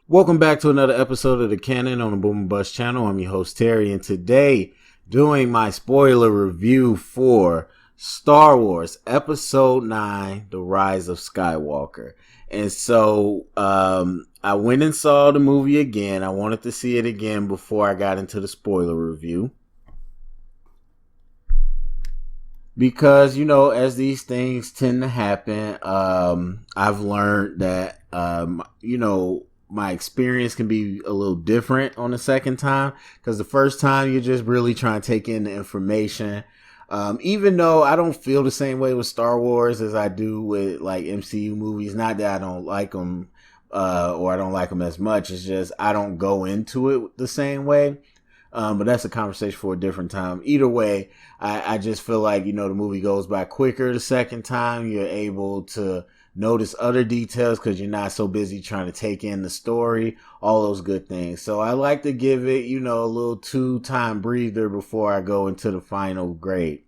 Welcome back to another episode of the Canon on the Boom and Bust channel. I'm your host Terry, and today doing my spoiler review for Star Wars Episode 9, The Rise of Skywalker. And so I went and saw the movie again. I wanted to see it again before I got into the spoiler review. Because, as these things tend to happen, I've learned that, my experience can be a little different on the second time, because the first time you're just really trying to take in the information. Even though I don't feel the same way with Star Wars as I do with like MCU movies, not that I don't like them or I don't like them as much. It's just I don't go into it the same way. But that's a conversation for a different time. Either way, I just feel like, the movie goes by quicker the second time. You're able to notice other details because you're not so busy trying to take in the story, all those good things. So I like to give it, a little 2-time breather before I go into the final grade.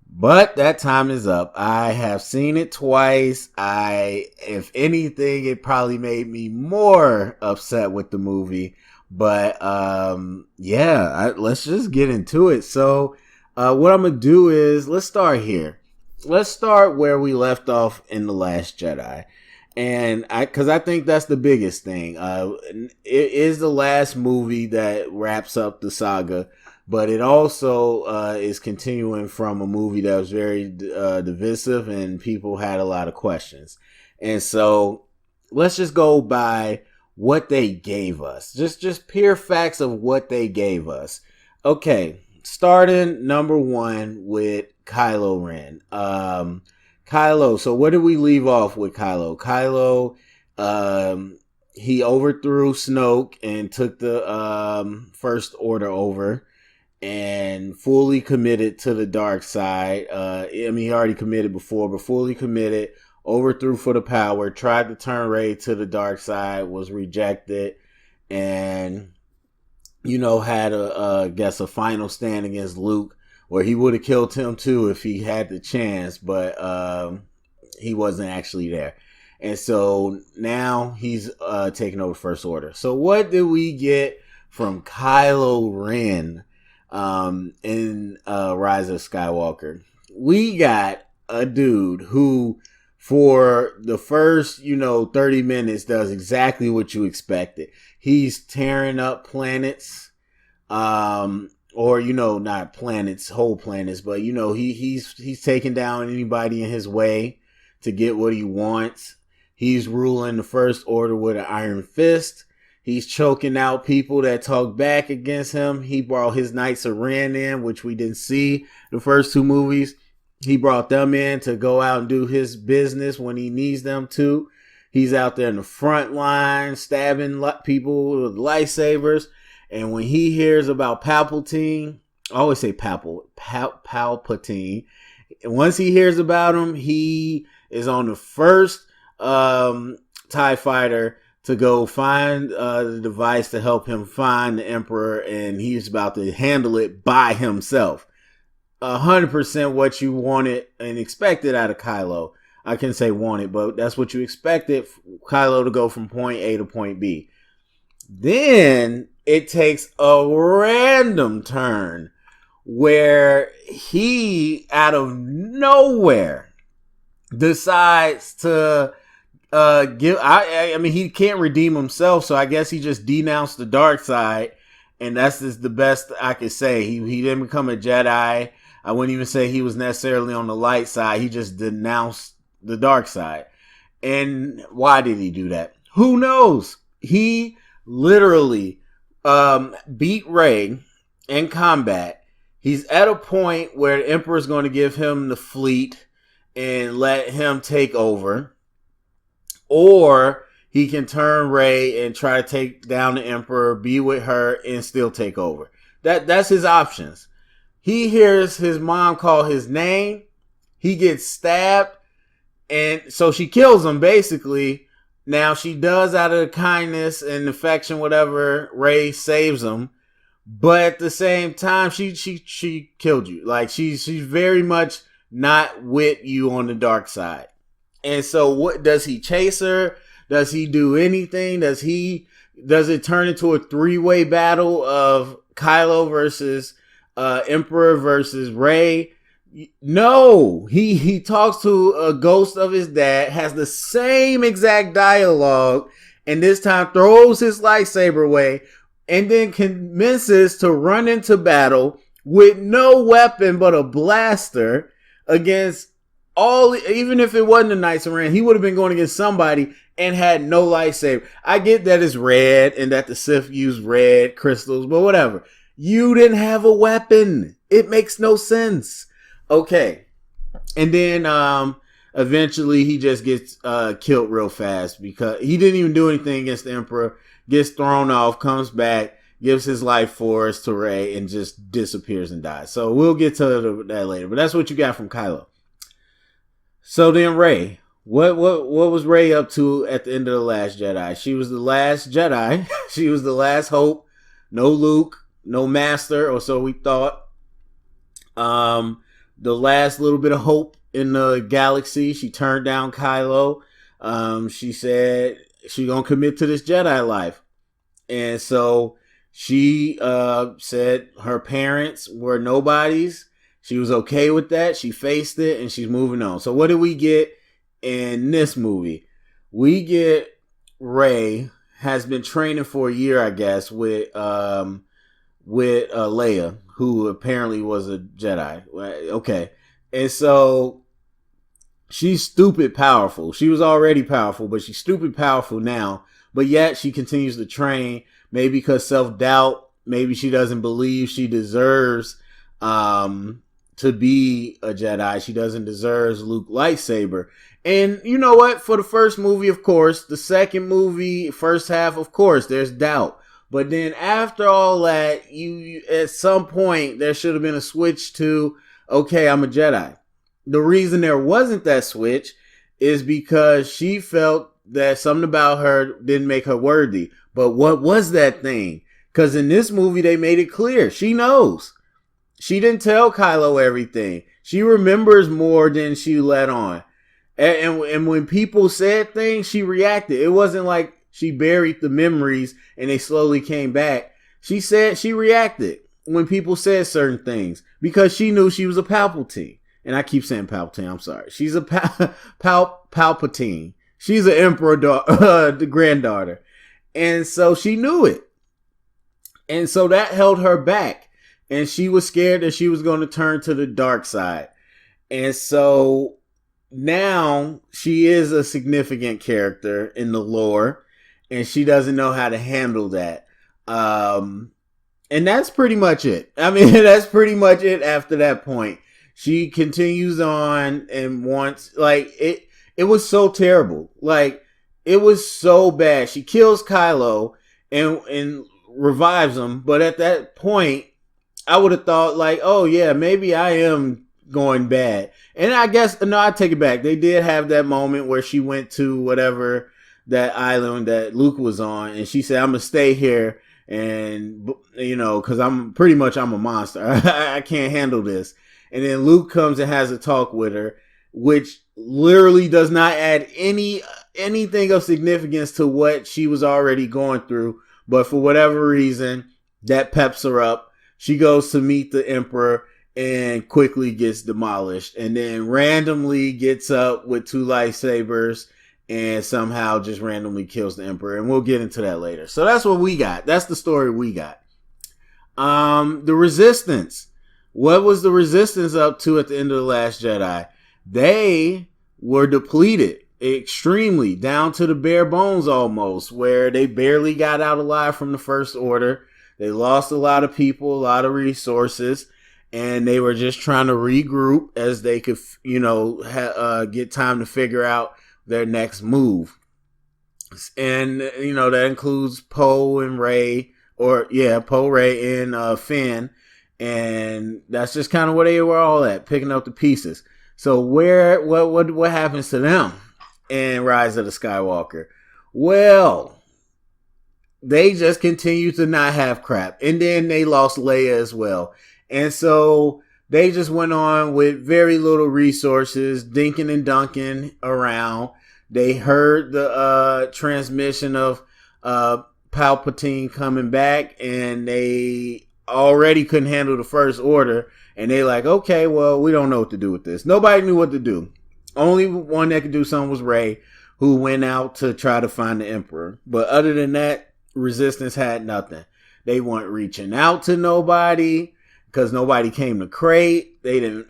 But that time is up. I have seen it twice. If anything, it probably made me more upset with the movie. But let's just get into it. So what I'm going to do is, let's start here. Let's start where we left off in The Last Jedi. And because I think that's the biggest thing. It is the last movie that wraps up the saga, but it also is continuing from a movie that was very divisive and people had a lot of questions. And so let's just go by what they gave us. Just pure facts of what they gave us. Okay, starting number 1 with Kylo Ren. Kylo, so where did we leave off with Kylo? Kylo, he overthrew Snoke and took the First Order over and fully committed to the dark side. He already committed before, but fully committed, overthrew for the power, tried to turn Rey to the dark side, was rejected, and, had a final stand against Luke, where he would have killed him too if he had the chance, but he wasn't actually there. And so now he's taking over First Order. So what did we get from Kylo Ren in Rise of Skywalker? We got a dude who, for the first, 30 minutes, does exactly what you expected. He's tearing up planets, or, not planets, whole planets, but, he's taking down anybody in his way to get what he wants. He's ruling the First Order with an iron fist. He's choking out people that talk back against him. He brought his Knights of Ren in, which we didn't see the first 2 movies. He brought them in to go out and do his business when he needs them to. He's out there in the front line, stabbing people with lightsabers. And when he hears about Palpatine, I always say Palpatine. And once he hears about him, he is on the first TIE fighter to go find the device to help him find the Emperor. And he's about to handle it by himself. 100% what you wanted and expected out of Kylo. I can say wanted, but that's what you expected, Kylo to go from point A to point B. Then it takes a random turn where he, out of nowhere, decides to he can't redeem himself, so I guess he just denounced the dark side, and that's just the best I could say. He didn't become a Jedi. I wouldn't even say he was necessarily on the light side. He just denounced the dark side. And why did he do that? Who knows? He literally beat Rey in combat. He's at a point where the Emperor is going to give him the fleet and let him take over. Or he can turn Rey and try to take down the Emperor, be with her, and still take over. That's his options. He hears his mom call his name. He gets stabbed. And so she kills him, basically. Now, she does, out of kindness and affection, whatever, Rey saves him. But at the same time, she killed you. Like, she's very much not with you on the dark side. And so what does he chase her? Does he do anything? Does it turn into a 3-way battle of Kylo versus Emperor versus Rey? No, he talks to a ghost of his dad, has the same exact dialogue, and this time throws his lightsaber away, and then commences to run into battle with no weapon but a blaster against even if it wasn't the Knights of Ren, he would have been going against somebody and had no lightsaber. I get that it's red and that the Sith used red crystals, but whatever. You didn't have a weapon. It makes no sense. Okay. And then eventually he just gets killed real fast because he didn't even do anything against the Emperor, gets thrown off, comes back, gives his life force to Rey, and just disappears and dies. So we'll get to that later. But that's what you got from Kylo. So then Rey, what was Rey up to at the end of The Last Jedi? She was the last Jedi. She was the last hope. No Luke, no Master, or so we thought. The last little bit of hope in the galaxy. She turned down Kylo. She said she's gonna commit to this Jedi life. And so she said her parents were nobodies. She was okay with that. She faced it and she's moving on. So what do we get in this movie? We get Rey has been training for a year, I guess, with Leia, who apparently was a Jedi. Okay. And so she's stupid powerful. She was already powerful, but she's stupid powerful now. But yet she continues to train, maybe because self-doubt. Maybe she doesn't believe she deserves to be a Jedi. She doesn't deserve Luke's lightsaber. And you know what? For the first movie, of course. The second movie, first half, of course, there's doubt. But then after all that, you at some point, there should have been a switch to, okay, I'm a Jedi. The reason there wasn't that switch is because she felt that something about her didn't make her worthy. But what was that thing? Because in this movie, they made it clear. She knows. She didn't tell Kylo everything. She remembers more than she let on. And when people said things, she reacted. It wasn't like she buried the memories and they slowly came back. She reacted when people said certain things because she knew she was a Palpatine. And I keep saying Palpatine, I'm sorry. She's a Palpatine. She's an Emperor, the granddaughter. And so she knew it. And so that held her back. And she was scared that she was going to turn to the dark side. And so now she is a significant character in the lore. And she doesn't know how to handle that. And that's pretty much it. I mean, that's pretty much it after that point. She continues on and wants, like, it was so terrible. Like, it was so bad. She kills Kylo and revives him. But at that point, I would have thought, like, oh, yeah, maybe I am going bad. And I guess, no, I take it back. They did have that moment where she went to whatever that island that Luke was on. And she said, I'm going to stay here. And, you know, because I'm a monster. I can't handle this. And then Luke comes and has a talk with her, which literally does not add anything of significance to what she was already going through. But for whatever reason, that peps her up. She goes to meet the Emperor and quickly gets demolished. And then randomly gets up with 2 lightsabers and somehow just randomly kills the Emperor. And we'll get into that later. So that's what we got. That's the story we got. The Resistance. What was the Resistance up to at the end of The Last Jedi? They were depleted extremely, down to the bare bones almost, where they barely got out alive from the First Order. They lost a lot of people, a lot of resources, and they were just trying to regroup as they could, you know, get time to figure out their next move. And, you know, that includes Poe and Rey, Poe, Rey, and Finn. And that's just kind of where they were all at, picking up the pieces. So what happens to them in Rise of the Skywalker? Well, they just continue to not have crap. And then they lost Leia as well. And so they just went on with very little resources, dinking and dunking around, They heard the transmission of Palpatine coming back, and they already couldn't handle the First Order. And they like, okay, well, we don't know what to do with this. Nobody knew what to do. Only one that could do something was Rey, who went out to try to find the Emperor. But other than that, Resistance had nothing. They weren't reaching out to nobody because nobody came to Crate. They didn't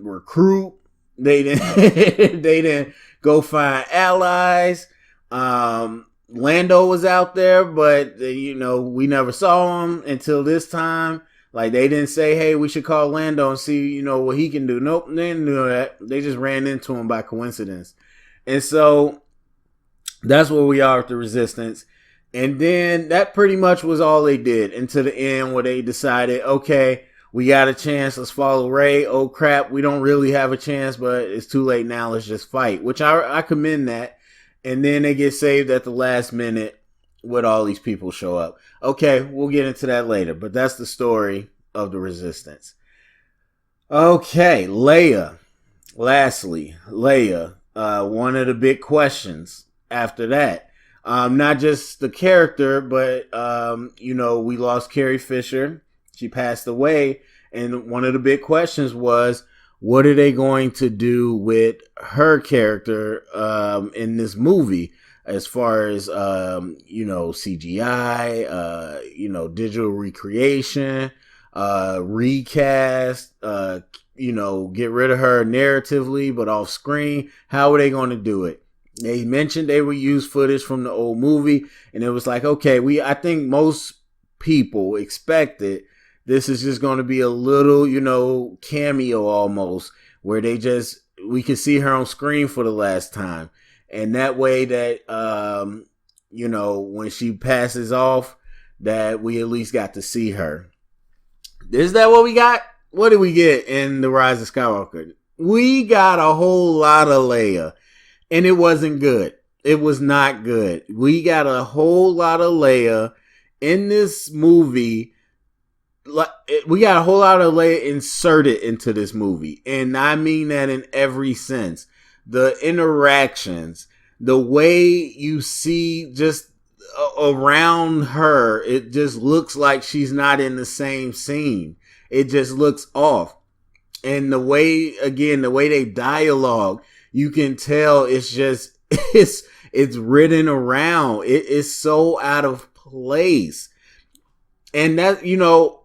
recruit. They didn't. They didn't go find allies. Lando was out there, but we never saw him until this time. Like, they didn't say, hey, we should call Lando and see, what he can do. Nope, they didn't do that. They just ran into him by coincidence. And so that's where we are with the Resistance. And then that pretty much was all they did until the end, where they decided, okay, we got a chance. Let's follow Rey. Oh, crap, we don't really have a chance, but it's too late now. Let's just fight, which I commend that. And then they get saved at the last minute with all these people show up. Okay, we'll get into that later, but that's the story of the Resistance. Okay, Leia. Lastly, Leia. One of the big questions after that. Not just the character, but, we lost Carrie Fisher. She passed away. And one of the big questions was, what are they going to do with her character in this movie? As far as, CGI, digital recreation, recast, get rid of her narratively, but off screen. How are they going to do it? They mentioned they would use footage from the old movie, and it was like, okay, I think most people expected this is just going to be a little, cameo almost, where we can see her on screen for the last time. And that way that, when she passes off, that we at least got to see her. Is that what we got? What did we get in The Rise of Skywalker? We got a whole lot of Leia, and it wasn't good. It was not good. We got a whole lot of Leia in this movie. We got a whole lot of Leia inserted into this movie, and I mean that in every sense. The interactions, the way you see just around her, it just looks like she's not in the same scene. It just looks off. And the way they dialogue, you can tell it's just, it's written around. It is so out of place. And that, so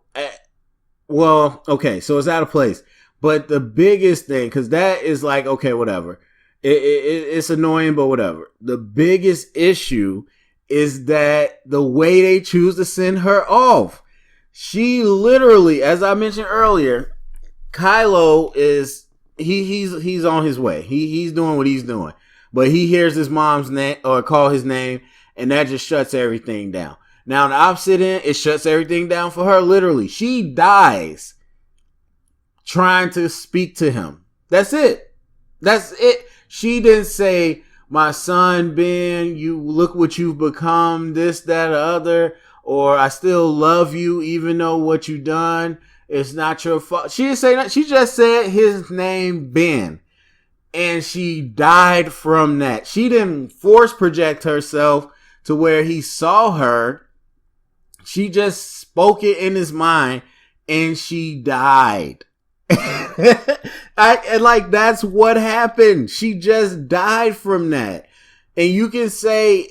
it's out of place. But the biggest thing, because that is like, okay, whatever. It's annoying, but whatever. The biggest issue is that the way they choose to send her off. She literally, as I mentioned earlier, Kylo is he's on his way. He's doing what he's doing. But he hears his mom's name or call his name, and that just shuts everything down. Now, the opposite end, it shuts everything down for her. Literally, she dies trying to speak to him. That's it. She didn't say, my son, Ben, you look what you've become, this, that, or other, or I still love you even though what you done, it's not your fault. She didn't say that. She just said his name, Ben. And she died from that. She didn't force project herself to where he saw her. She just spoke it in his mind, and she died. That's what happened. She just died from that. And you can say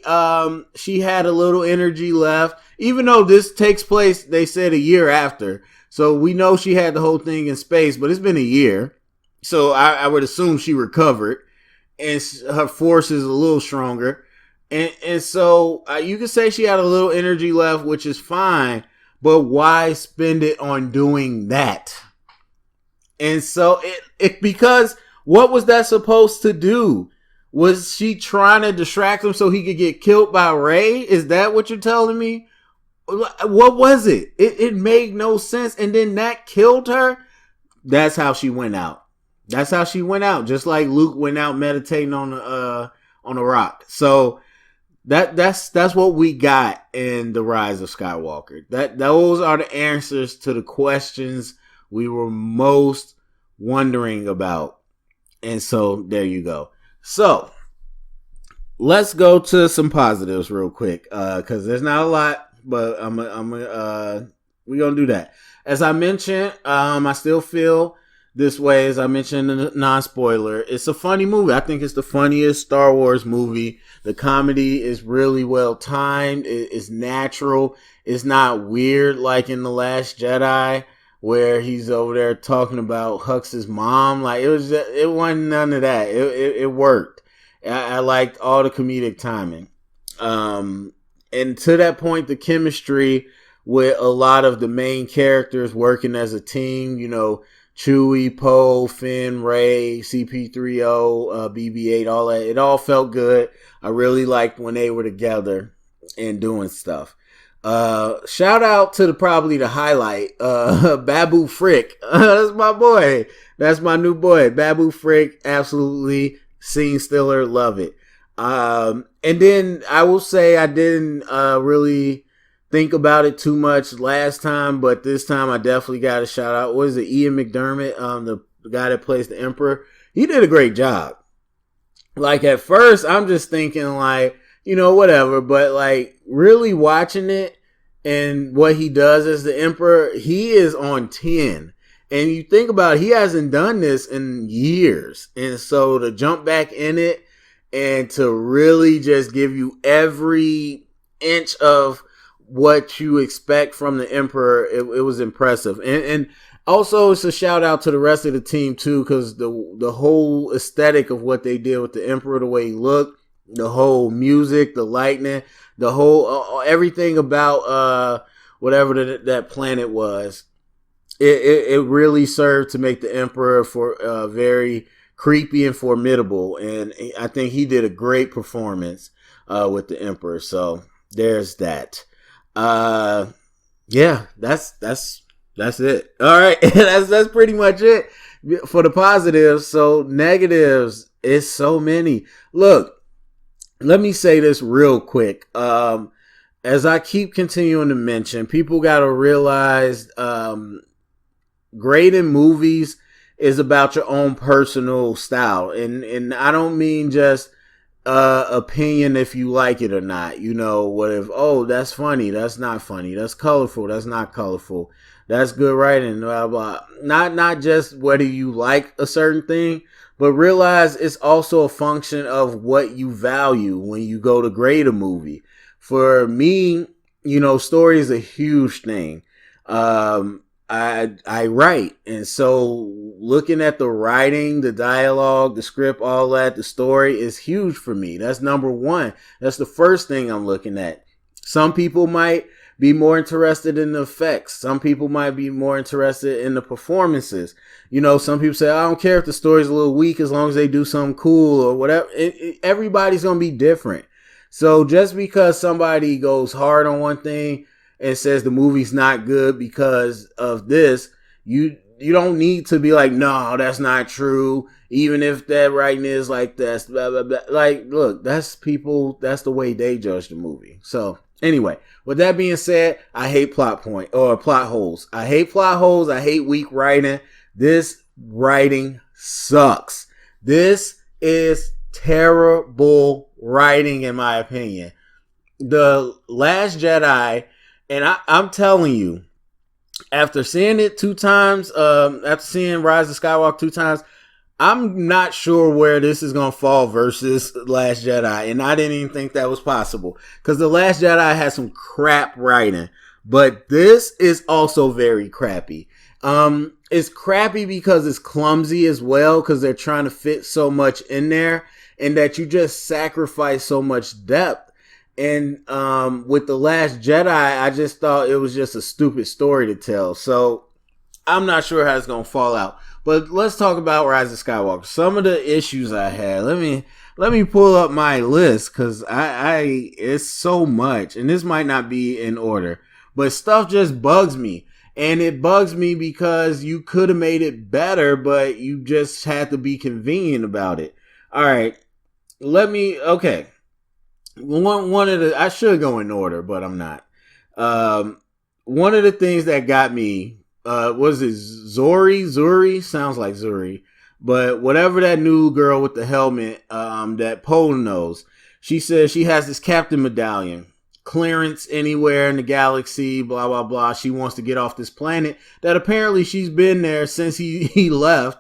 she had a little energy left, even though this takes place, they said, a year after. So we know she had the whole thing in space, but it's been a year. So I would assume she recovered, and her force is a little stronger. And so you can say she had a little energy left, which is fine, but why spend it on doing that? And so because what was that supposed to do? Was she trying to distract him so he could get killed by Rey? Is that what you're telling me? What was it? It made no sense. And then that killed her. That's how she went out. That's how she went out. Just like Luke went out meditating on a rock. So that's what we got in The Rise of Skywalker. Those are the answers to the questions we were most wondering about. And so there you go. So let's go to some positives real quick, because there's not a lot, but we're gonna do that. As I mentioned, I still feel this way. As I mentioned in the non-spoiler, it's a funny movie. I think it's the funniest Star Wars movie. The comedy is really well timed. It's natural. It's not weird like in The Last Jedi, where he's over there talking about Hux's mom. Like it wasn't none of that. It worked. I liked all the comedic timing. And to that point, the chemistry with a lot of the main characters working as a team, Chewie, Poe, Finn, Rey, CP3O, BB-8, all that. It all felt good. I really liked when they were together and doing stuff. Shout out to probably the highlight, Babu Frick. That's my boy. That's my new boy, Babu Frick. Absolutely scene stiller, love it. And then I will say I didn't really think about it too much last time, but this time I definitely got a shout out. What is it? Ian McDermott, the guy that plays the Emperor. He did a great job. Like at first, I'm just thinking like, whatever, but like really watching it and what he does as the Emperor, he is on 10. And you think about it, he hasn't done this in years. And so to jump back in it and to really just give you every inch of what you expect from the Emperor, it was impressive. And also it's a shout out to the rest of the team too, because the whole aesthetic of what they did with the Emperor, the way he looked, the whole music, the lightning, the whole everything about whatever that planet was, it really served to make the Emperor for very creepy and formidable. And I think he did a great performance with the Emperor. So there's that. Yeah, that's it. All right. that's pretty much it for the positives. So negatives, it's so many. Look, let me say this real quick. As I keep continuing to mention, people got to realize, grading movies is about your own personal style. And I don't mean just opinion if you like it or not. What if, that's funny, that's not funny, that's colorful, that's not colorful, that's good writing, blah blah. Not just whether you like a certain thing, but realize it's also a function of what you value when you go to grade a movie. For me, story is a huge thing. I write, and so looking at the writing, the dialogue, the script, all that, the story is huge for me. That's number one. That's the first thing I'm looking at. Some people might be more interested in the effects. Some people might be more interested in the performances. Some people say, I don't care if the story's a little weak as long as they do something cool or whatever. Everybody's going to be different. So just because somebody goes hard on one thing and says the movie's not good because of this, you don't need to be like, no, that's not true. Even if that writing is like this, blah, blah, blah. Like, look, that's people, that's the way they judge the movie. So anyway, with that being said, I hate plot holes. I hate plot holes. I hate weak writing. This writing sucks. This is terrible writing, in my opinion. The Last Jedi, and I'm telling you, after seeing it 2 times, after seeing Rise of Skywalker 2 times, I'm not sure where this is going to fall versus Last Jedi. And I didn't even think that was possible, because The Last Jedi has some crap writing, but this is also very crappy. It's crappy because it's clumsy as well, because they're trying to fit so much in there, and that you just sacrifice so much depth. And with The Last Jedi, I just thought it was just a stupid story to tell. So I'm not sure how it's going to fall out. But let's talk about Rise of Skywalker. Some of the issues I had. Let me pull up my list, because it's so much. And this might not be in order, but stuff just bugs me. And it bugs me because you could have made it better, but you just had to be convenient about it. All right. Okay. One of the, I should go in order, but I'm not. One of the things that got me, was it Zuri? Sounds like Zuri. But whatever that new girl with the helmet, that Poe knows, She says she has this captain medallion. Clearance anywhere in the galaxy, blah, blah, blah. She wants to get off this planet that apparently she's been there since he left.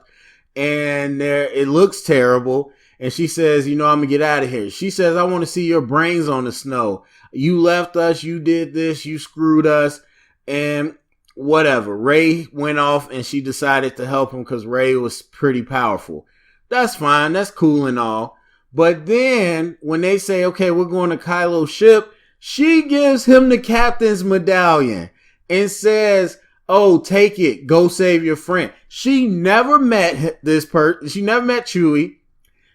And there, it looks terrible. And she says, I'm going to get out of here. She says, I want to see your brains on the snow. You left us. You did this. You screwed us. And whatever. Rey went off and she decided to help him because Rey was pretty powerful. That's fine. That's cool and all. But then when they say, okay, we're going to Kylo's ship, she gives him the captain's medallion and says, oh, take it. Go save your friend. She never met this person. She never met Chewie.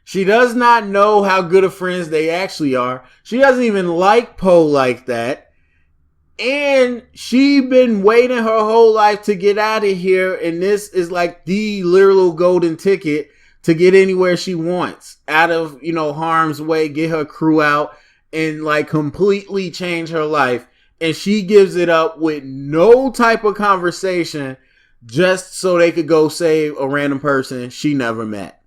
She does not know how good of friends they actually are. She doesn't even like Poe like that. And she been waiting her whole life to get out of here. And this is like the literal golden ticket to get anywhere she wants. Out of, harm's way, get her crew out and like completely change her life. And she gives it up with no type of conversation just so they could go save a random person she never met.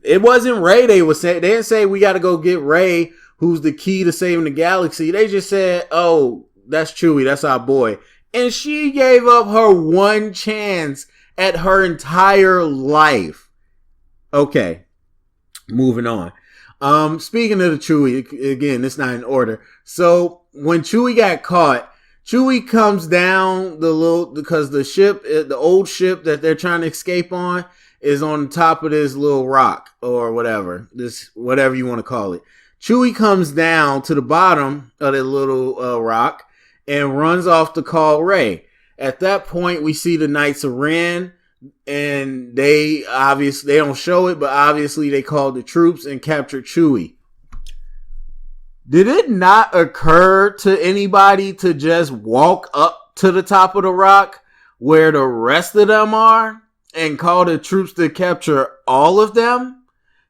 It wasn't Rey they were saying. They didn't say we got to go get Rey, who's the key to saving the galaxy. They just said, oh, that's Chewie. That's our boy. And she gave up her one chance at her entire life. Okay. Moving on. Speaking of the Chewie, again, it's not in order. So when Chewie got caught, Chewie comes down because the old ship that they're trying to escape on is on top of this little rock or whatever, whatever you want to call it. Chewie comes down to the bottom of the little rock and runs off to call Rey. At that point, we see the Knights of Ren. And they don't show it, but obviously they called the troops and captured Chewie. Did it not occur to anybody to just walk up to the top of the rock where the rest of them are and call the troops to capture all of them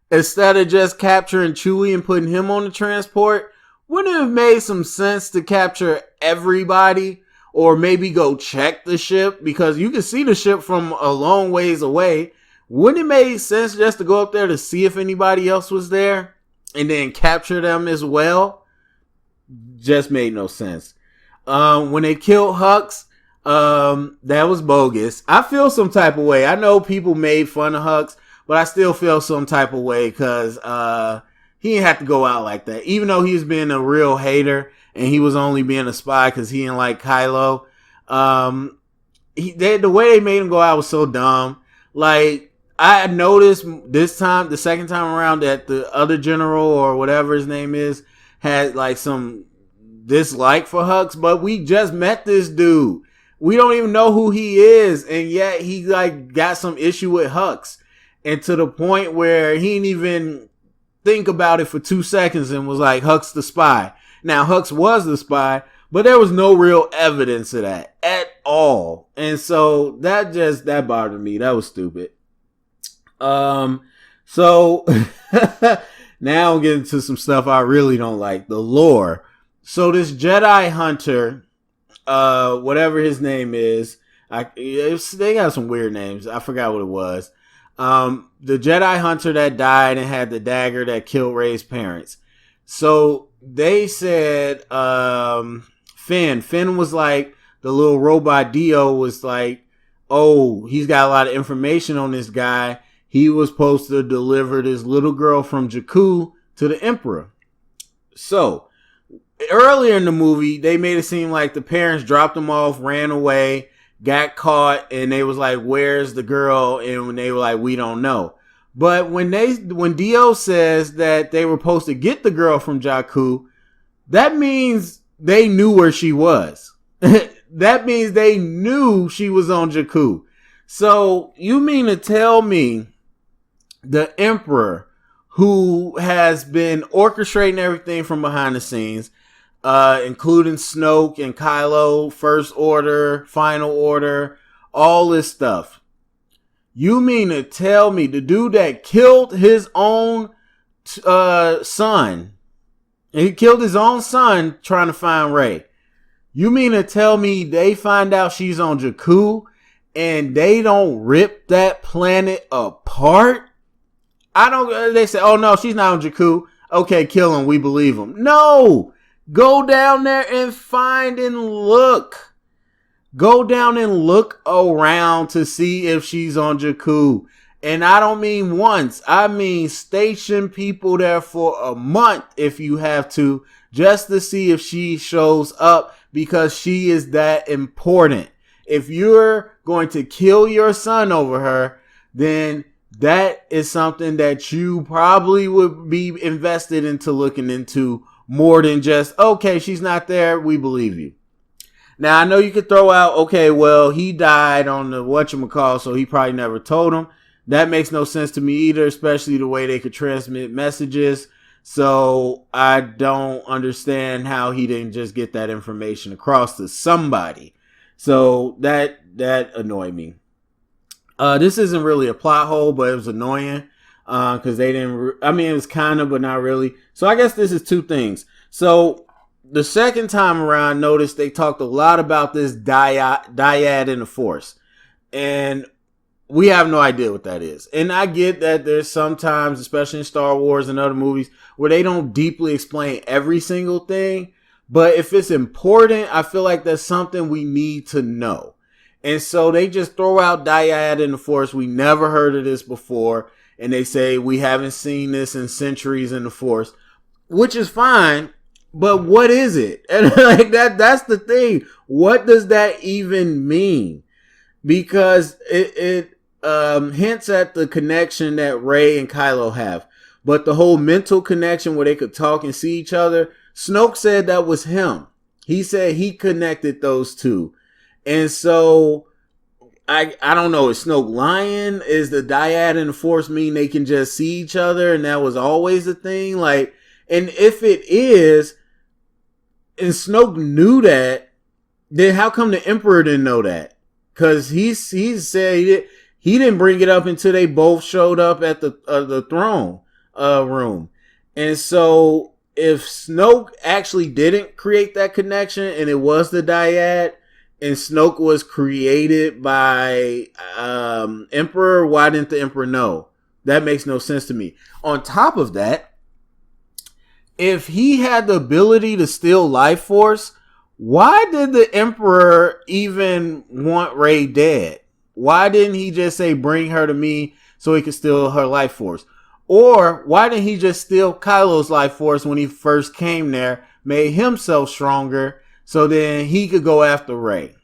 instead of just capturing Chewie and putting him on the transport? Wouldn't it have made some sense to capture everybody? Or maybe go check the ship because you can see the ship from a long ways away. Wouldn't it make sense just to go up there to see if anybody else was there and then capture them as well? Just made no sense. When they killed Hux, that was bogus. I feel some type of way. I know people made fun of Hux, but I still feel some type of way because he didn't have to go out like that. Even though he was being a real hater. And he was only being a spy because he didn't like Kylo. The way they made him go out was so dumb. Like, I noticed this time, the second time around, that the other general or whatever his name is had like some dislike for Hux. But we just met this dude. We don't even know who he is. And yet he like got some issue with Hux. And to the point where he didn't even think about it for 2 seconds and was like, Hux the spy. Now, Hux was the spy, but there was no real evidence of that at all. And so that bothered me. That was stupid. So now I'm getting to some stuff I really don't like. The lore. So this Jedi hunter, whatever his name is, they got some weird names. I forgot what it was. The Jedi hunter that died and had the dagger that killed Rey's parents. So they said Finn was like, the little robot Dio was like, oh, he's got a lot of information on this guy. He was supposed to deliver this little girl from Jakku to the Emperor. So earlier in the movie, they made it seem like the parents dropped them off, ran away, got caught, and they was like, where's the girl? And when they were like, we don't know. But when Dio says that they were supposed to get the girl from Jakku, that means they knew where she was. That means they knew she was on Jakku. So you mean to tell me the Emperor, who has been orchestrating everything from behind the scenes, including Snoke and Kylo, First Order, Final Order, all this stuff. You mean to tell me the dude that killed his own son, he killed his own son trying to find Rey. You mean to tell me they find out she's on Jakku and they don't rip that planet apart? They say, oh no, she's not on Jakku. okay, kill him, we believe him. No! Go down there and find and look. Go down and look around to see if she's on Jakku. And I don't mean once. I mean station people there for a month if you have to, just to see if she shows up, because she is that important. If you're going to kill your son over her, then that is something that you probably would be invested into looking into more than just, okay, she's not there, we believe you. Now, I know you could throw out, okay, well, he died on the whatchamacall, so he probably never told him. That makes no sense to me either, especially the way they could transmit messages. So I don't understand how he didn't just get that information across to somebody. So that annoyed me. This isn't really a plot hole, but it was annoying because they didn't. It was kind of, but not really. So I guess this is two things. So the second time around, I noticed they talked a lot about this dyad in the Force, and we have no idea what that is. And I get that there's sometimes, especially in Star Wars and other movies, where they don't deeply explain every single thing. But if it's important, I feel like that's something we need to know. And so they just throw out dyad in the Force. We never heard of this before. And they say we haven't seen this in centuries in the Force, which is fine. But what is it? And like that's the thing. What does that even mean? Because it hints at the connection that Rey and Kylo have. But the whole mental connection where they could talk and see each other, Snoke said that was him. He said he connected those two. And so, I don't know, is Snoke lying? Is the dyad and the Force mean they can just see each other and that was always a thing? Like, and if it is, and Snoke knew that, then how come the Emperor didn't know that? Because he said he didn't bring it up until they both showed up at the throne room. And so if Snoke actually didn't create that connection and it was the dyad and Snoke was created by Emperor, why didn't the Emperor know? That makes no sense to me. On top of that, if he had the ability to steal life force, why did the Emperor even want Rey dead? Why didn't he just say, bring her to me so he could steal her life force? Or why didn't he just steal Kylo's life force when he first came there, made himself stronger, so then he could go after Rey?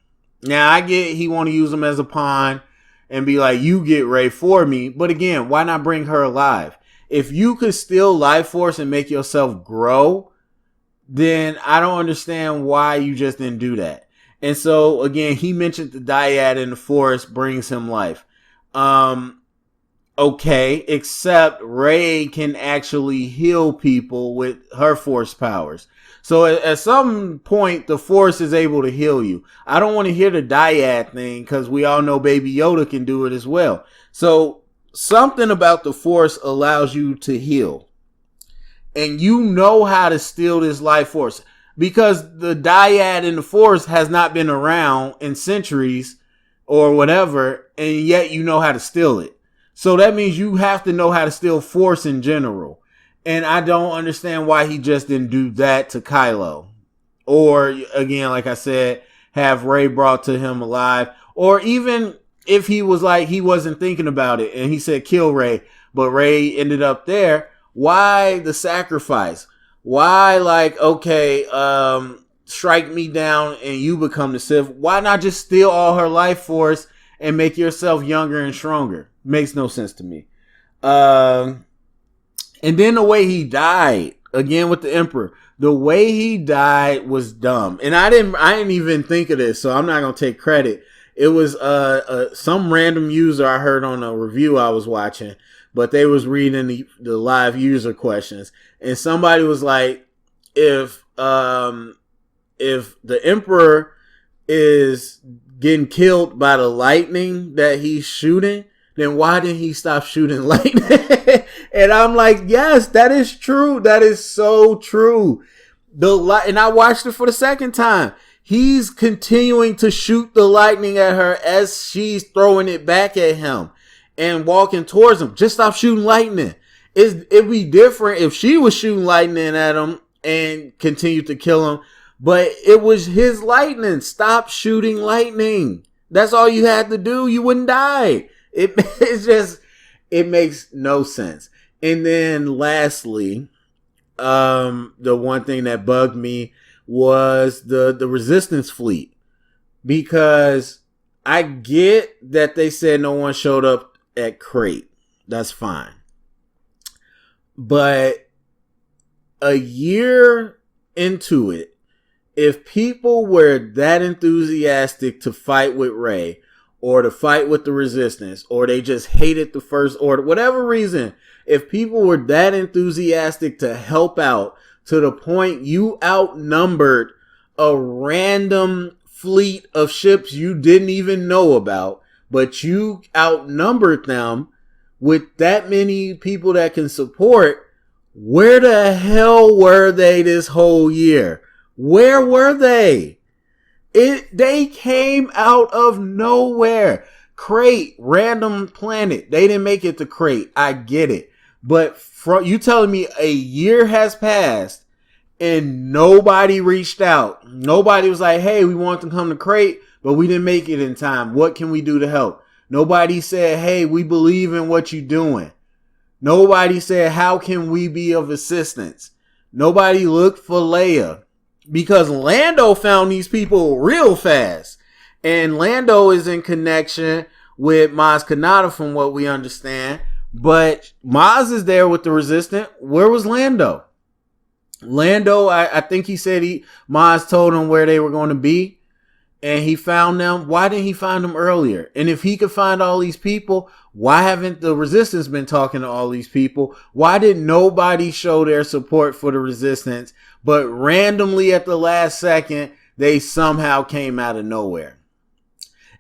Now, I get he want to use him as a pawn and be like, you get Rey for me. But again, why not bring her alive? If you could steal life force and make yourself grow, then I don't understand why you just didn't do that. And so, again, he mentioned the dyad in the Force brings him life. Okay, except Rey can actually heal people with her Force powers. So at some point, the Force is able to heal you. I don't want to hear the dyad thing because we all know Baby Yoda can do it as well. So something about the Force allows you to heal. And you know how to steal this life force. Because the dyad in the Force has not been around in centuries or whatever, and yet you know how to steal it. So that means you have to know how to steal force in general. And I don't understand why he just didn't do that to Kylo. Or, again, like I said, have Rey brought to him alive. Or even if he was like, he wasn't thinking about it and he said, kill Rey, but Rey ended up there. Why the sacrifice? Why, like, okay, strike me down and you become the Sith? Why not just steal all her life force and make yourself younger and stronger? Makes no sense to me. And then the way he died, again with the Emperor, the way he died was dumb. And I didn't even think of this, so I'm not gonna take credit. It was some random user I heard on a review I was watching, but they was reading the live user questions, and somebody was like, if the Emperor is getting killed by the lightning that he's shooting, then why didn't he stop shooting lightning? And I'm like, yes, that is true. That is so true. And I watched it for the second time. He's continuing to shoot the lightning at her as she's throwing it back at him and walking towards him. Just stop shooting lightning. It'd be different if she was shooting lightning at him and continued to kill him. But it was his lightning. Stop shooting lightning. That's all you had to do. You wouldn't die. It makes no sense. And then lastly, the one thing that bugged me was the resistance fleet, because I get that they said no one showed up at Crate. That's fine. But a year into it, if people were that enthusiastic to fight with Rey or to fight with the Resistance, or they just hated the First Order, whatever reason, if people were that enthusiastic to help out to the point you outnumbered a random fleet of ships you didn't even know about, but you outnumbered them with that many people that can support, where the hell were they this whole year? Where were they? They came out of nowhere. Crate, random planet. They didn't make it to Crate. I get it. But you telling me a year has passed and nobody reached out. Nobody was like, hey, we want to come to Crate, but we didn't make it in time. What can we do to help? Nobody said, hey, we believe in what you're doing. Nobody said, how can we be of assistance? Nobody looked for Leia, because Lando found these people real fast. And Lando is in connection with Maz Kanata from what we understand. But Maz is there with the Resistance. Where was Lando? Lando, I think he said Maz told him where they were going to be. And he found them. Why didn't he find them earlier? And if he could find all these people, why haven't the Resistance been talking to all these people? Why did nobody show their support for the Resistance? But randomly at the last second, they somehow came out of nowhere.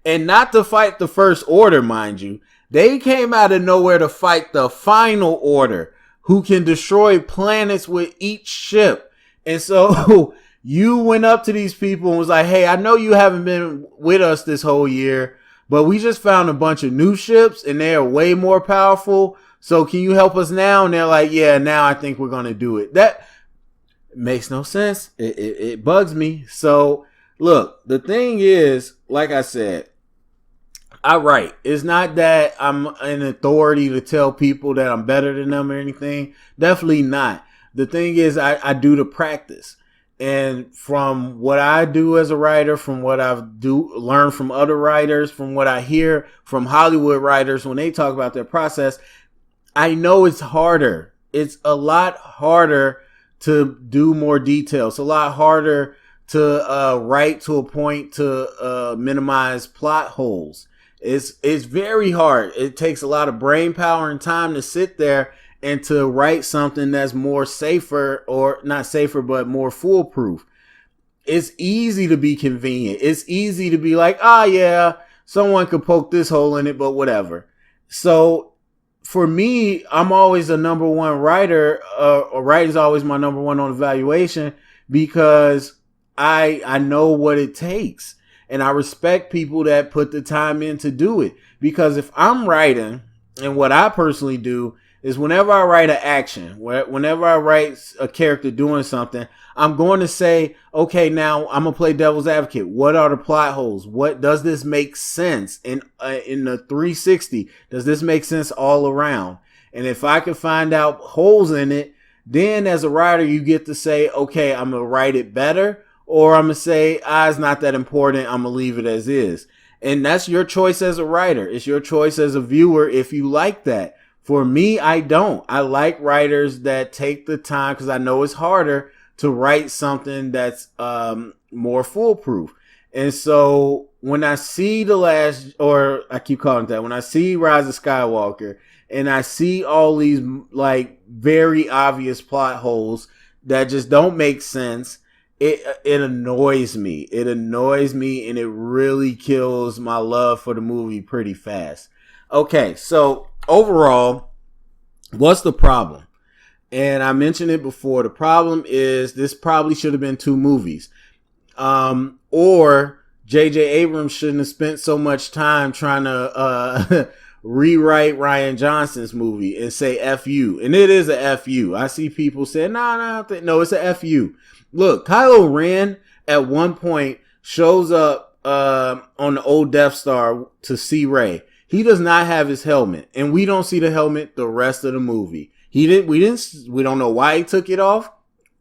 And not to fight the First Order, mind you. They came out of nowhere to fight the Final Order, who can destroy planets with each ship. And so you went up to these people and was like, hey, I know you haven't been with us this whole year, but we just found a bunch of new ships and they are way more powerful. So can you help us now? And they're like, yeah, now I think we're going to do it. That makes no sense. It bugs me. So look, the thing is, like I said, I write. It's not that I'm an authority to tell people that I'm better than them or anything. Definitely not. The thing is, I do the practice. And from what I do as a writer, from what I've learned from other writers, from what I hear from Hollywood writers when they talk about their process, I know it's harder. It's a lot harder to do more detail. It's a lot harder to write to a point to minimize plot holes. It's very hard. It takes a lot of brain power and time to sit there and to write something that's more safer, or not safer, but more foolproof. It's easy to be convenient. It's easy to be like, yeah, someone could poke this hole in it, but whatever. So for me, I'm always a number one writer. Writing's always my number one on evaluation, because I know what it takes. And I respect people that put the time in to do it. Because if I'm writing, and what I personally do is whenever I write an action, whenever I write a character doing something, I'm going to say, okay, now I'm going to play devil's advocate. What are the plot holes? What does this make sense in the 360? Does this make sense all around? And if I can find out holes in it, then as a writer, you get to say, okay, I'm going to write it better, or I'm going to say, it's not that important. I'm going to leave it as is. And that's your choice as a writer. It's your choice as a viewer if you like that. For me, I don't. I like writers that take the time, because I know it's harder to write something that's more foolproof. And so when I see I keep calling it that, when I see Rise of Skywalker and I see all these like very obvious plot holes that just don't make sense, it annoys me. It annoys me, and it really kills my love for the movie pretty fast. Okay, so overall, what's the problem? And I mentioned it before. The problem is this probably should have been 2 movies. Or J.J. Abrams shouldn't have spent so much time trying to rewrite Rian Johnson's movie and say F you. And it is a F you. I see people saying, no, it's a F you. Look, Kylo Ren at one point shows up on the old Death Star to see Rey. He does not have his helmet, and we don't see the helmet the rest of the movie. We don't know why he took it off.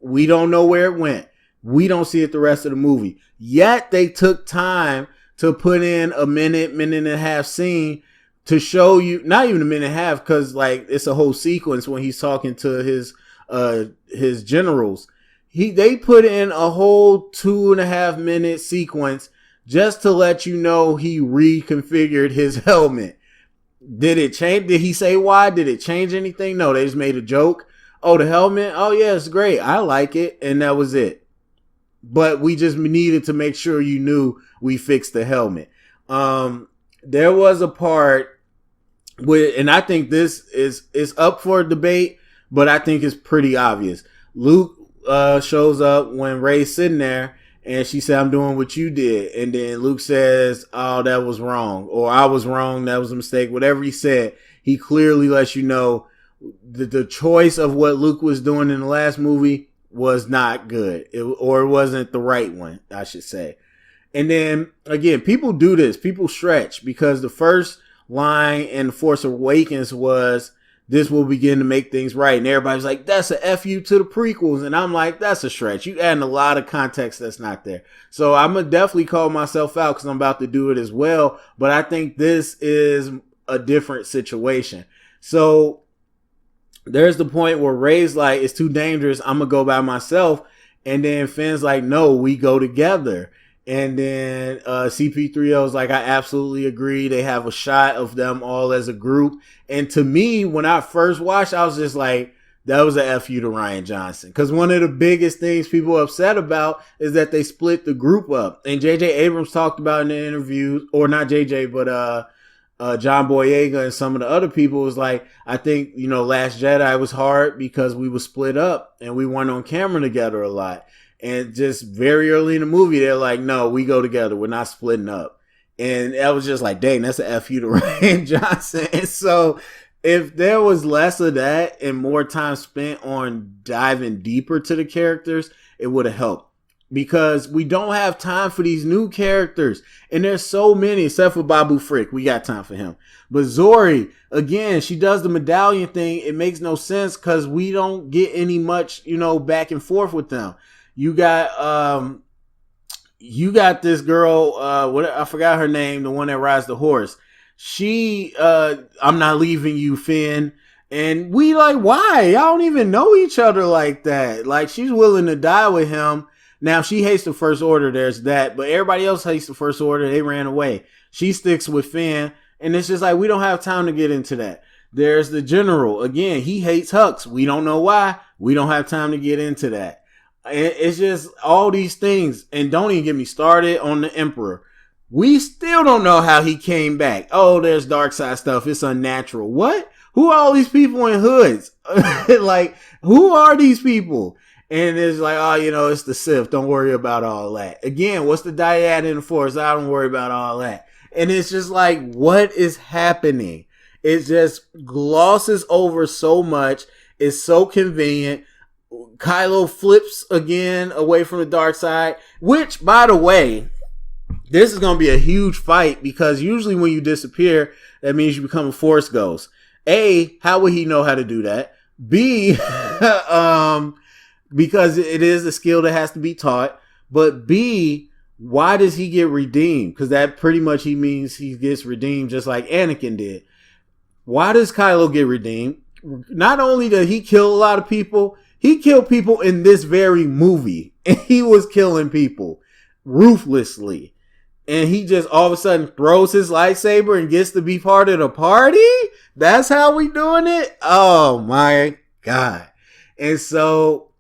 We don't know where it went. We don't see it the rest of the movie. Yet they took time to put in a minute and a half scene to show you, not even a minute and a half, because like it's a whole sequence when he's talking to his generals. They put in a whole 2.5 minute sequence just to let you know he reconfigured his helmet. Did it change? Did he say why? Did it change anything? No, they just made a joke. Oh, the helmet? Oh yeah, it's great. I like it. And that was it. But we just needed to make sure you knew we fixed the helmet. There was a part with, and I think this is up for debate, but I think it's pretty obvious. Luke shows up when Rey's sitting there, and she said, I'm doing what you did. And then Luke says, oh, that was wrong. Or I was wrong. That was a mistake. Whatever he said, he clearly lets you know the choice of what Luke was doing in the last movie was not good. It wasn't the right one, I should say. And then, again, people do this. People stretch, because the first line in The Force Awakens was, this will begin to make things right. And everybody's like, that's a F you to the prequels. And I'm like, that's a stretch. You adding a lot of context that's not there. So I'm going to definitely call myself out, because I'm about to do it as well. But I think this is a different situation. So there's the point where Rey's like, it's too dangerous. I'm going to go by myself. And then Finn's like, no, we go together. And then CP3O is like, I absolutely agree. They have a shot of them all as a group. And to me, when I first watched, I was just like, that was a F you to Rian Johnson. Because one of the biggest things people are upset about is that they split the group up. And J.J. Abrams talked about in the interview, or not J.J., but John Boyega and some of the other people was like, I think, Last Jedi was hard because we were split up and we weren't on camera together a lot. And just very early in the movie, they're like, no, we go together. We're not splitting up. And I was just like, dang, that's an F you to Rian Johnson. And so if there was less of that and more time spent on diving deeper to the characters, it would have helped. Because we don't have time for these new characters. And there's so many, except for Babu Frick. We got time for him. But Zori, again, she does the medallion thing. It makes no sense because we don't get any much, back and forth with them. You got this girl, I forgot her name, the one that rides the horse. She, I'm not leaving you, Finn. And we like, why? Y'all don't even know each other like that. Like, she's willing to die with him. Now, she hates the First Order, there's that. But everybody else hates the First Order. They ran away. She sticks with Finn. And it's just like, we don't have time to get into that. There's the General. Again, he hates Hux. We don't know why. We don't have time to get into that. It's just all these things. And don't even get me started on the Emperor. We still don't know how he came back. Oh, there's dark side stuff. It's unnatural. What? Who are all these people in hoods? Like, who are these people? And it's like, oh, it's the Sith. Don't worry about all that. Again, what's the dyad in the Force? I don't worry about all that. And it's just like, what is happening? It just glosses over so much. It's so convenient. Kylo flips again away from the dark side, which, by the way, this is going to be a huge fight because usually when you disappear, that means you become a Force ghost. A, how would he know how to do that? B, because it is a skill that has to be taught. But B, why does he get redeemed? Because that pretty much he means he gets redeemed just like Anakin did. Why does Kylo get redeemed? Not only did he kill a lot of people, he killed people in this very movie. And he was killing people ruthlessly. And he just all of a sudden throws his lightsaber and gets to be part of the party? That's how we doing it? Oh my God. And so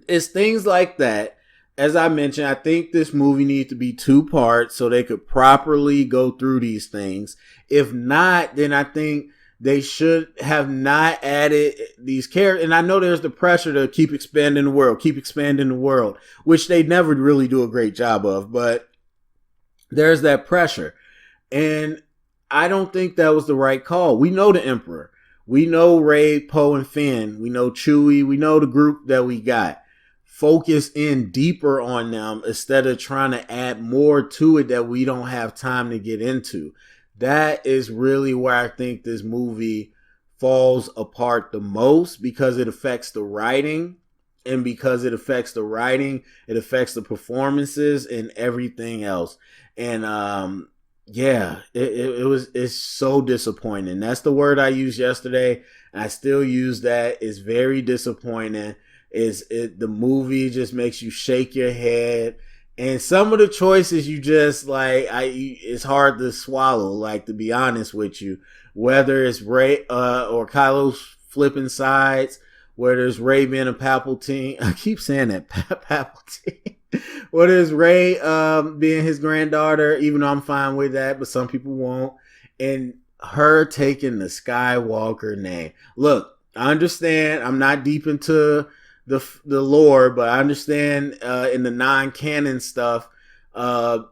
it's things like that. As I mentioned, I think this movie needs to be 2 parts so they could properly go through these things. If not, then I think they should have not added these characters. And I know there's the pressure to keep expanding the world, which they never really do a great job of, but there's that pressure. And I don't think that was the right call. We know the Emperor. We know Rey, Poe, and Finn. We know Chewie. We know the group that we got. Focus in deeper on them instead of trying to add more to it that we don't have time to get into. That is really where I think this movie falls apart the most, because it affects the writing. And because it affects the writing, it affects the performances and everything else. And it's so disappointing. That's the word I used yesterday. I still use that. It's very disappointing. The movie just makes you shake your head. And some of the choices you just it's hard to swallow, like, to be honest with you. Whether it's Rey or Kylo's flipping sides, whether it's Rey being a Palpatine. I keep saying that, Palpatine. Whether it's Rey being his granddaughter, even though I'm fine with that, but some people won't. And her taking the Skywalker name. Look, I understand. I'm not deep into the lore, but I understand in the non-canon stuff,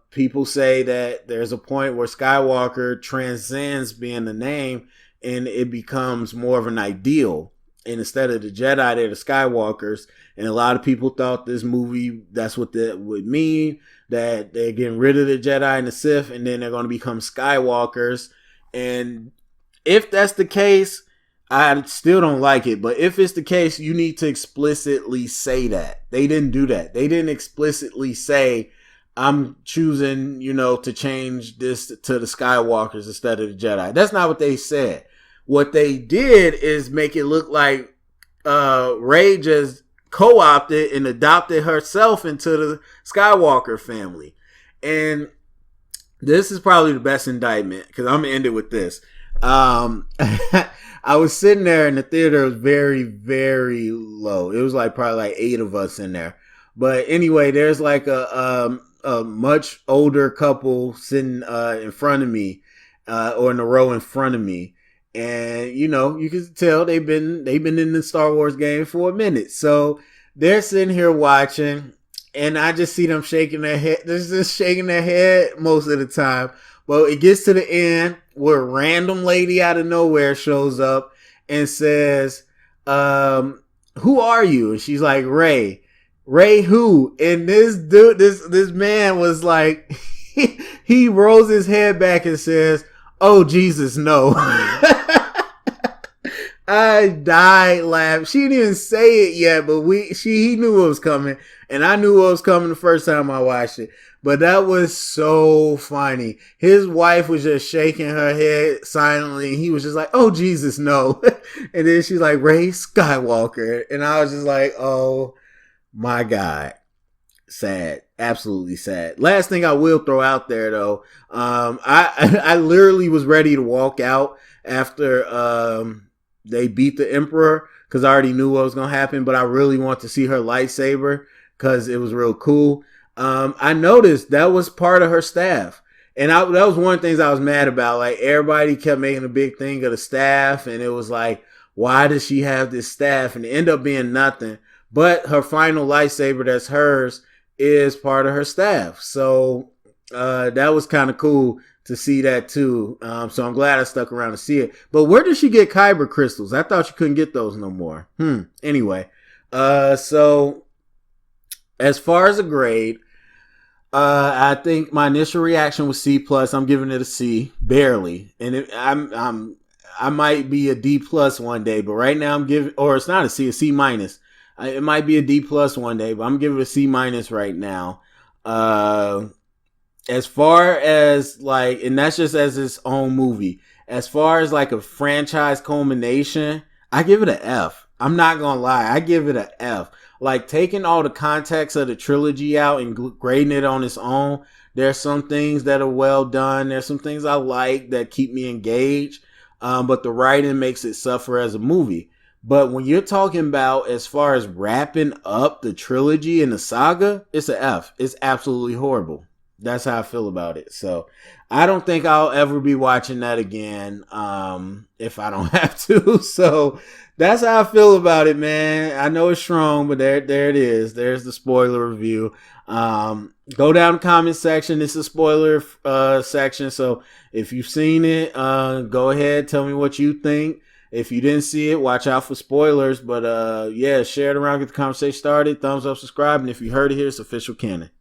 people say that there's a point where Skywalker transcends being the name and it becomes more of an ideal. And instead of the Jedi, they're the Skywalkers. And a lot of people thought this movie, that's what that would mean, that they're getting rid of the Jedi and the Sith, and then they're going to become Skywalkers. And if that's the case, I still don't like it. But if it's the case, you need to explicitly say that. They didn't do that. They didn't explicitly say, I'm choosing, to change this to the Skywalkers instead of the Jedi. That's not what they said. What they did is make it look like Rey just co-opted and adopted herself into the Skywalker family. And this is probably the best indictment, because I'm going to end it with this. I was sitting there and the theater was very, very low. It was probably 8 of us in there. But anyway, there's a much older couple sitting in front of me, or in the row in front of me. And, you can tell they've been in the Star Wars game for a minute. So they're sitting here watching, and I just see them shaking their head. They're just shaking their head most of the time. But it gets to the end where a random lady out of nowhere shows up and says, who are you? And she's like, Rey. Rey who? And this dude, this man was like, he rolls his head back and says, oh, Jesus, no. I died laughing. She didn't even say it yet, but he knew what was coming, and I knew what was coming the first time I watched it. But that was so funny. His wife was just shaking her head silently, and he was just like, oh, Jesus, no. And then she's like, Rey Skywalker. And I was just like, oh, my God. Sad. Absolutely sad. Last thing I will throw out there, though, I literally was ready to walk out after they beat the Emperor, because I already knew what was going to happen, but I really want to see her lightsaber because it was real cool. I noticed that was part of her staff. And that was one of the things I was mad about. Like, everybody kept making a big thing of the staff, and it was like, why does she have this staff? And it ended up being nothing. But her final lightsaber that's hers is part of her staff. So that was kind of cool to see that too. So I'm glad I stuck around to see it. But where did she get kyber crystals? I thought you couldn't get those no more. Anyway, so as far as a grade, I think my initial reaction was C+. I'm giving it a C, barely. And I might be a D+ one day, but right now I'm giving, or it's not a C, a C-. It might be a D+ one day, but I'm giving it a C- right now. As far as and that's just as its own movie. As far as a franchise culmination, I give it an F. I'm not gonna lie, I give it an F. Taking all the context of the trilogy out and grading it on its own, there's some things that are well done. There's some things I like that keep me engaged, but the writing makes it suffer as a movie. But when you're talking about as far as wrapping up the trilogy and the saga, it's an F. It's absolutely horrible. That's how I feel about it. So I don't think I'll ever be watching that again if I don't have to. So that's how I feel about it, man. I know it's strong, but there it is. There's the spoiler review. Go down the comment section. This is a spoiler section, so if you've seen it, go ahead, tell me what you think. If you didn't see it, watch out for spoilers. But yeah, share it around, get the conversation started. Thumbs up, subscribe, and if you heard it here, it's official canon.